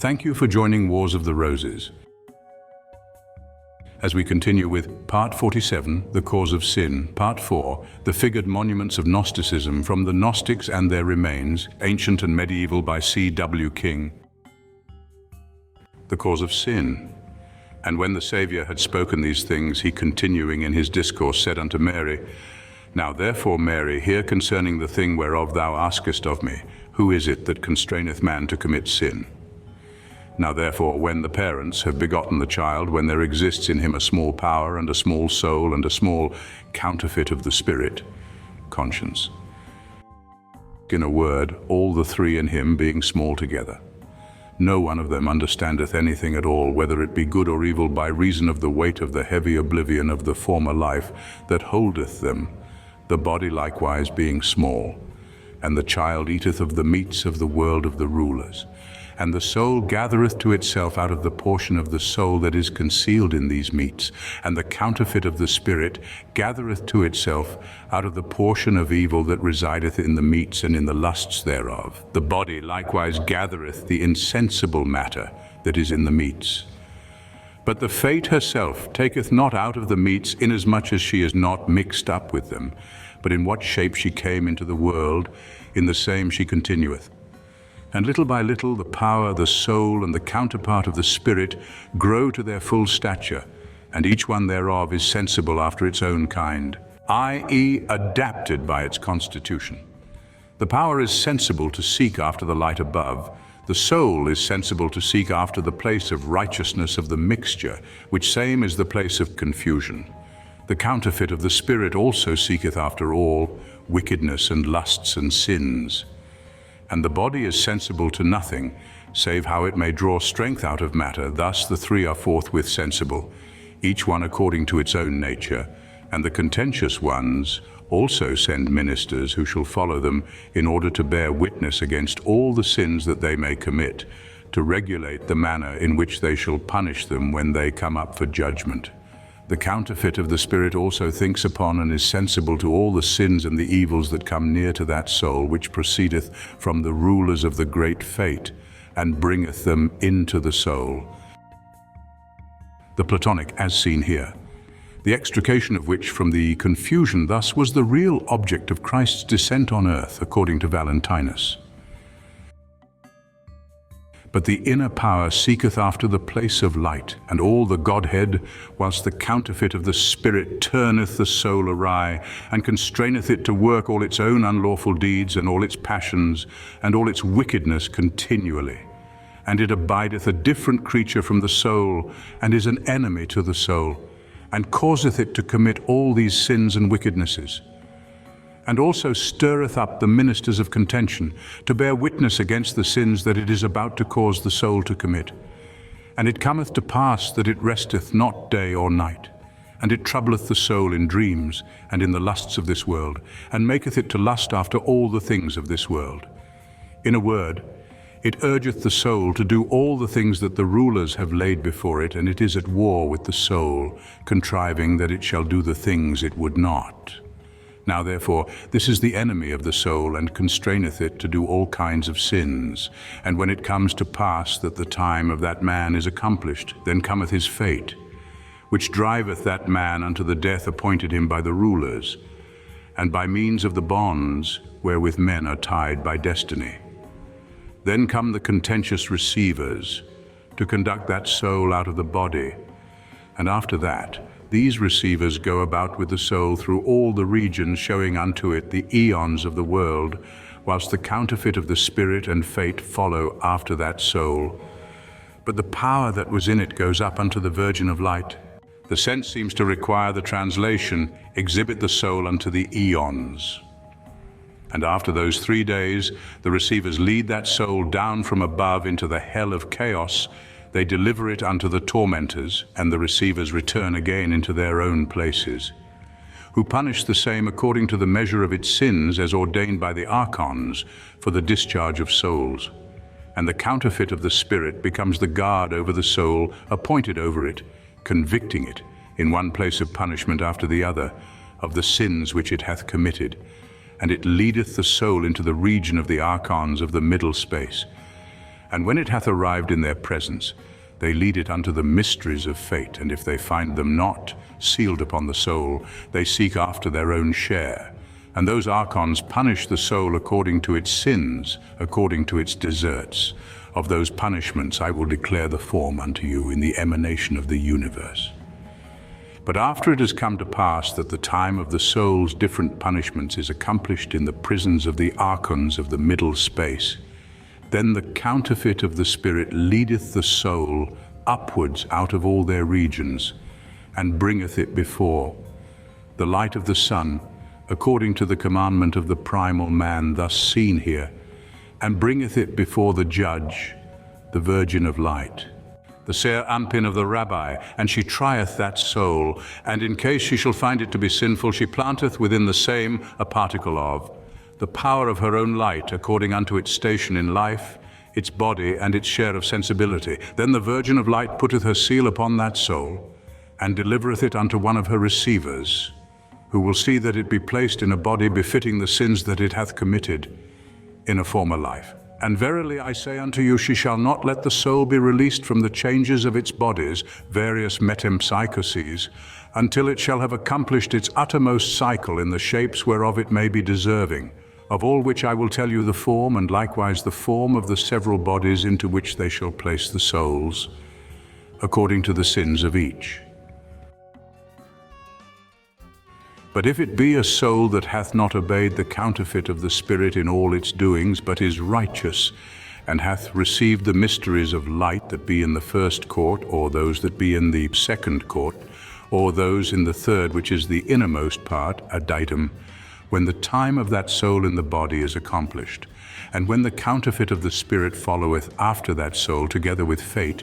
Thank you for joining Wars of the Roses. As we continue with Part 47, The Cause of Sin, Part 4, The Figured Monuments of Gnosticism from the Gnostics and Their Remains, Ancient and Medieval by C.W. King. The Cause of Sin. And when the Saviour had spoken these things, he continuing in his discourse said unto Mary, Now therefore, Mary, hear concerning the thing whereof thou askest of me, who is it that constraineth man to commit sin? Now therefore, when the parents have begotten the child, when there exists in him a small power and a small soul and a small counterfeit of the spirit, conscience. In a word, all the three in him being small together. No one of them understandeth anything at all, whether it be good or evil, by reason of the weight of the heavy oblivion of the former life that holdeth them, the body likewise being small. And the child eateth of the meats of the world of the rulers. And the soul gathereth to itself out of the portion of the soul that is concealed in these meats, and the counterfeit of the spirit gathereth to itself out of the portion of evil that resideth in the meats and in the lusts thereof. The body likewise gathereth the insensible matter that is in the meats. But the fate herself taketh not out of the meats, inasmuch as she is not mixed up with them, but in what shape she came into the world, in the same she continueth. And little by little the power, the soul, and the counterpart of the spirit grow to their full stature, and each one thereof is sensible after its own kind, i.e. adapted by its constitution. The power is sensible to seek after the light above. The soul is sensible to seek after the place of righteousness of the mixture, which same is the place of confusion. The counterfeit of the spirit also seeketh after all wickedness and lusts and sins. And the body is sensible to nothing, save how it may draw strength out of matter. Thus the three are forthwith sensible, each one according to its own nature. And the contentious ones also send ministers who shall follow them, in order to bear witness against all the sins that they may commit, to regulate the manner in which they shall punish them when they come up for judgment. The counterfeit of the spirit also thinks upon and is sensible to all the sins and the evils that come near to that soul, which proceedeth from the rulers of the great fate, and bringeth them into the soul. The Platonic, as seen here, the extrication of which from the confusion thus was the real object of Christ's descent on earth, according to Valentinus. But the inner power seeketh after the place of light, and all the Godhead, whilst the counterfeit of the Spirit turneth the soul awry, and constraineth it to work all its own unlawful deeds, and all its passions, and all its wickedness continually. And it abideth a different creature from the soul, and is an enemy to the soul, and causeth it to commit all these sins and wickednesses. And also stirreth up the ministers of contention, to bear witness against the sins that it is about to cause the soul to commit. And it cometh to pass that it resteth not day or night, and it troubleth the soul in dreams, and in the lusts of this world, and maketh it to lust after all the things of this world. In a word, it urgeth the soul to do all the things that the rulers have laid before it, and it is at war with the soul, contriving that it shall do the things it would not. Now therefore, this is the enemy of the soul, and constraineth it to do all kinds of sins. And when it comes to pass that the time of that man is accomplished, then cometh his fate, which driveth that man unto the death appointed him by the rulers, and by means of the bonds wherewith men are tied by destiny. Then come the contentious receivers, to conduct that soul out of the body, and after that, these receivers go about with the soul through all the regions, showing unto it the eons of the world, whilst the counterfeit of the spirit and fate follow after that soul. But the power that was in it goes up unto the Virgin of Light. The sense seems to require the translation, exhibit the soul unto the eons. And after those 3 days, the receivers lead that soul down from above into the hell of chaos. They deliver it unto the tormentors, and the receivers return again into their own places, who punish the same according to the measure of its sins, as ordained by the archons for the discharge of souls. And the counterfeit of the spirit becomes the guard over the soul, appointed over it, convicting it in one place of punishment after the other of the sins which it hath committed. And it leadeth the soul into the region of the archons of the middle space. And when it hath arrived in their presence, they lead it unto the mysteries of fate, and if they find them not sealed upon the soul, they seek after their own share. And those archons punish the soul according to its sins, according to its deserts. Of those punishments I will declare the form unto you in the emanation of the universe. But after it has come to pass that the time of the soul's different punishments is accomplished in the prisons of the archons of the middle space, then the counterfeit of the Spirit leadeth the soul upwards out of all their regions, and bringeth it before the light of the sun, according to the commandment of the primal man thus seen here, and bringeth it before the judge, the Virgin of light, the Ser Anpin of the Rabbi, and she trieth that soul, and in case she shall find it to be sinful, she planteth within the same a particle of the power of her own light, according unto its station in life, its body, and its share of sensibility. Then the Virgin of light putteth her seal upon that soul, and delivereth it unto one of her receivers, who will see that it be placed in a body befitting the sins that it hath committed in a former life. And verily I say unto you, she shall not let the soul be released from the changes of its bodies, various metempsychoses, until it shall have accomplished its uttermost cycle in the shapes whereof it may be deserving, of all which I will tell you the form, and likewise the form of the several bodies into which they shall place the souls, according to the sins of each. But if it be a soul that hath not obeyed the counterfeit of the Spirit in all its doings, but is righteous, and hath received the mysteries of light that be in the first court, or those that be in the second court, or those in the third, which is the innermost part, adytum, when the time of that soul in the body is accomplished, and when the counterfeit of the Spirit followeth after that soul together with fate,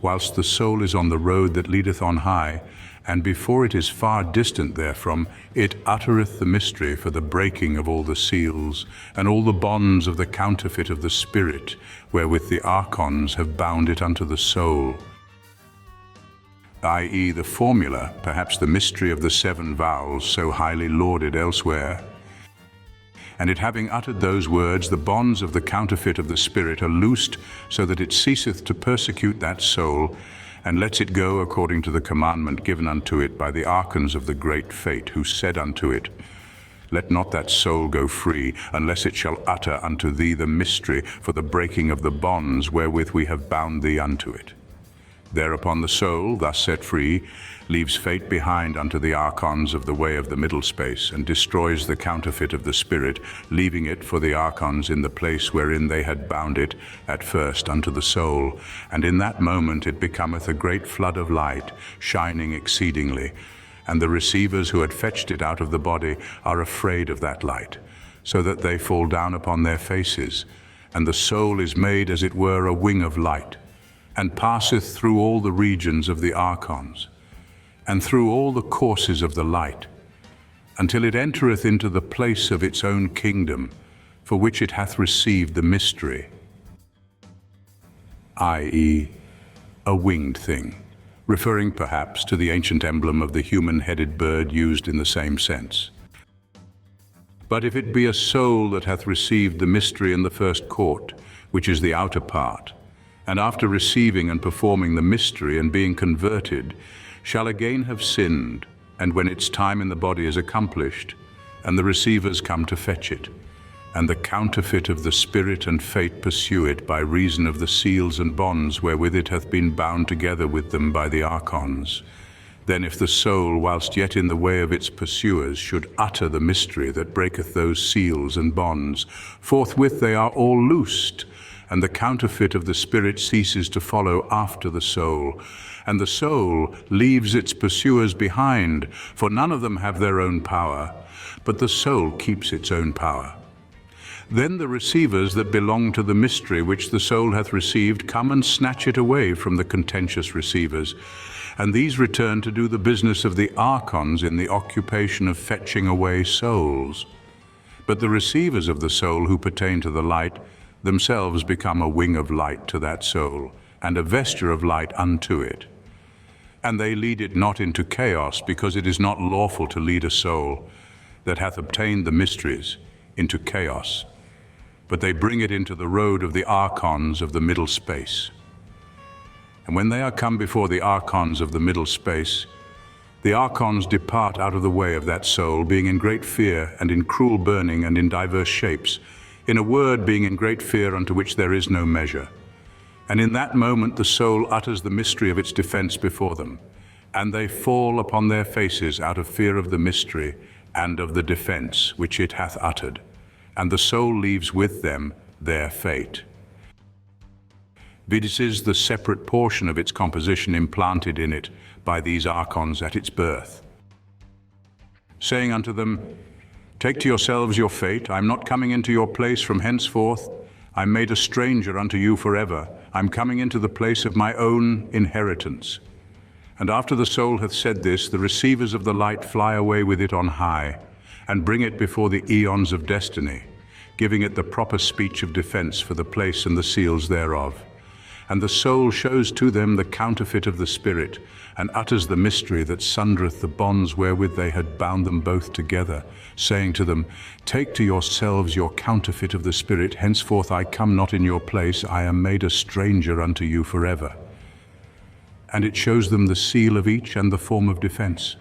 whilst the soul is on the road that leadeth on high, and before it is far distant therefrom, it uttereth the mystery for the breaking of all the seals, and all the bonds of the counterfeit of the Spirit, wherewith the archons have bound it unto the soul, i.e. the formula, perhaps the mystery of the 7 vowels so highly lauded elsewhere. And it having uttered those words, the bonds of the counterfeit of the Spirit are loosed, so that it ceaseth to persecute that soul, and lets it go according to the commandment given unto it by the archons of the great fate, who said unto it, Let not that soul go free, unless it shall utter unto thee the mystery for the breaking of the bonds wherewith we have bound thee unto it. Thereupon the soul, thus set free, leaves fate behind unto the archons of the way of the middle space, and destroys the counterfeit of the Spirit, leaving it for the archons in the place wherein they had bound it at first unto the soul. And in that moment it becometh a great flood of light, shining exceedingly. And the receivers who had fetched it out of the body are afraid of that light, so that they fall down upon their faces. And the soul is made as it were a wing of light, and passeth through all the regions of the archons, and through all the courses of the light, until it entereth into the place of its own kingdom, for which it hath received the mystery, i.e., a winged thing, referring perhaps to the ancient emblem of the human-headed bird used in the same sense. But if it be a soul that hath received the mystery in the first court, which is the outer part, and after receiving and performing the mystery and being converted, shall again have sinned, and when its time in the body is accomplished, and the receivers come to fetch it, and the counterfeit of the Spirit and fate pursue it by reason of the seals and bonds wherewith it hath been bound together with them by the archons, then if the soul, whilst yet in the way of its pursuers, should utter the mystery that breaketh those seals and bonds, forthwith they are all loosed, and the counterfeit of the Spirit ceases to follow after the soul, and the soul leaves its pursuers behind, for none of them have their own power, but the soul keeps its own power. Then the receivers that belong to the mystery which the soul hath received come and snatch it away from the contentious receivers, and these return to do the business of the archons in the occupation of fetching away souls. But the receivers of the soul who pertain to the light themselves become a wing of light to that soul, and a vesture of light unto it. And they lead it not into chaos, because it is not lawful to lead a soul that hath obtained the mysteries into chaos. but they bring it into the road of the archons of the middle space. And when they are come before the archons of the middle space, the archons depart out of the way of that soul, being in great fear, and in cruel burning, and in diverse shapes, in a word, being in great fear unto which there is no measure. And in that moment the soul utters the mystery of its defense before them, and they fall upon their faces out of fear of the mystery and of the defense which it hath uttered, and the soul leaves with them their fate. This is the separate portion of its composition implanted in it by these archons at its birth, saying unto them, Take to yourselves your fate. I am not coming into your place from henceforth. I am made a stranger unto you forever. I am coming into the place of my own inheritance. And after the soul hath said this, the receivers of the light fly away with it on high, and bring it before the eons of destiny, giving it the proper speech of defense for the place and the seals thereof. And the soul shows to them the counterfeit of the Spirit, and utters the mystery that sundereth the bonds wherewith they had bound them both together, saying to them, Take to yourselves your counterfeit of the Spirit. Henceforth I come not in your place. I am made a stranger unto you forever. And it shows them the seal of each and the form of defense.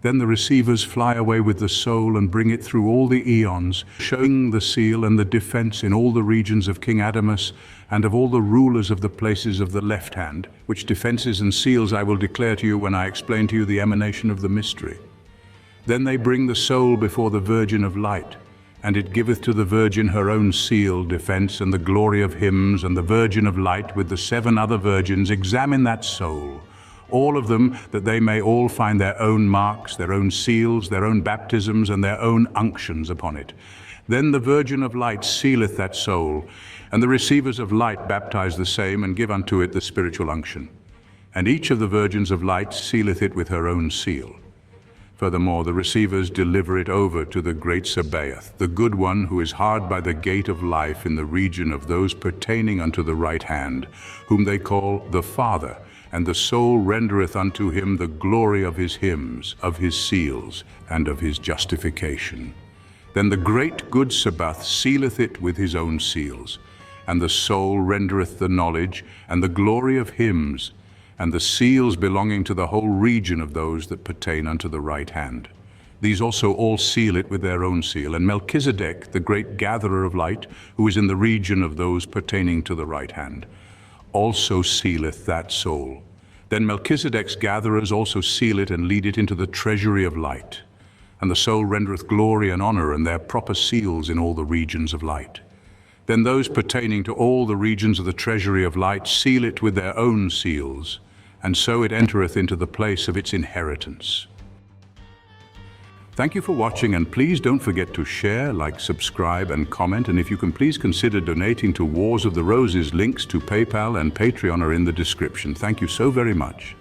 Then the receivers fly away with the soul and bring it through all the eons, showing the seal and the defense in all the regions of King Adamus and of all the rulers of the places of the left hand, which defenses and seals I will declare to you when I explain to you the emanation of the mystery. Then they bring the soul before the Virgin of light, and it giveth to the Virgin her own seal, defense, and the glory of hymns, and the Virgin of light with the 7 other virgins examine that soul, all of them, that they may all find their own marks, their own seals, their own baptisms, and their own unctions upon it. Then the Virgin of light sealeth that soul, and the receivers of light baptize the same, and give unto it the spiritual unction. And each of the virgins of light sealeth it with her own seal. Furthermore, the receivers deliver it over to the great Sabaoth, the good one, who is hard by the gate of life in the region of those pertaining unto the right hand, whom they call the Father, and the soul rendereth unto him the glory of his hymns, of his seals, and of his justification. Then the great good Sabaoth sealeth it with his own seals, and the soul rendereth the knowledge, and the glory of hymns, and the seals belonging to the whole region of those that pertain unto the right hand. These also all seal it with their own seal. And Melchizedek, the great gatherer of light, who is in the region of those pertaining to the right hand, also sealeth that soul. Then Melchizedek's gatherers also seal it and lead it into the treasury of light. And the soul rendereth glory and honor, and their proper seals in all the regions of light. Then those pertaining to all the regions of the treasury of light seal it with their own seals, and so it entereth into the place of its inheritance. Thank you for watching, and please don't forget to share, like, subscribe, and comment. And if you can, please consider donating to Wars of the Roses. Links to PayPal and Patreon are in the description. Thank you so very much.